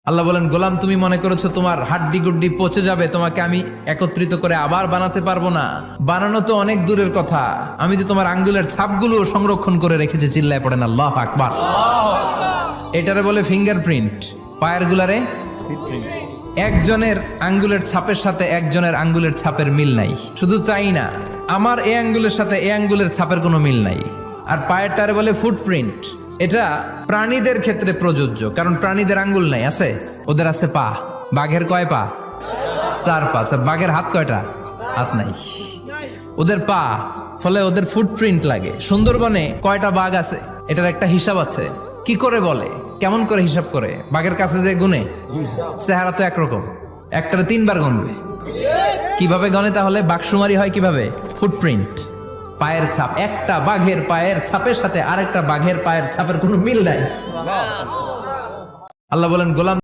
আল্লাহ বলেন, গোলাম তুমি মনে করেছো তোমার হাড্ডি গুড্ডি পচে যাবে, তোমাকে আমি একত্রিত করে আবার বানাতে পারবো না? বানানো তো অনেক দূরের কথা, আমি তো তোমার আঙ্গুলের ছাপগুলো সংরক্ষণ করে রেখেছি। চিল্লায় পড়েন আল্লাহু আকবার। এটারে বলে ফিঙ্গারপ্রিন্ট। পায়ের গুলারে একজনের আঙ্গুলের ছাপের সাথে একজনের আঙ্গুলের ছাপের মিল নাই। শুধু তাই না, আমার এই আঙ্গুলের সাথে এই আঙ্গুলের ছাপের কোনো মিল নাই। আর পায়েরটারে বলে ফুটপ্রিন্ট। এটা প্রাণীদের ক্ষেত্রে প্রযোজ্য, কারণ প্রাণীদের আঙ্গুল নাই, আছে? ওদের আছে পা। বাঘের কয় পা? 4 পা। বাঘের হাত কয়টা? হাত নাই। ওদের পা, ফলে ওদের ফুটপ্রিন্ট লাগে। সুন্দরবনে কয়টা বাঘ আছে এটার একটা হিসাব আছে। কি করে বলে, কেমন করে হিসাব করে? বাঘের কাছে যে গুনে, চেহারা তো একরকম, একটারে 3 বার গুনবে। কিভাবে গনে তাহলে? বাঘসুমারি হয় কিভাবে? ফুটপ্রিন্ট, পায়ের ছাপ। একটা বাঘের পায়ের ছাপের সাথে আরেকটা বাঘের পায়ের ছাপের কোনো মিল নাই। আল্লাহ বলেন, গোলাম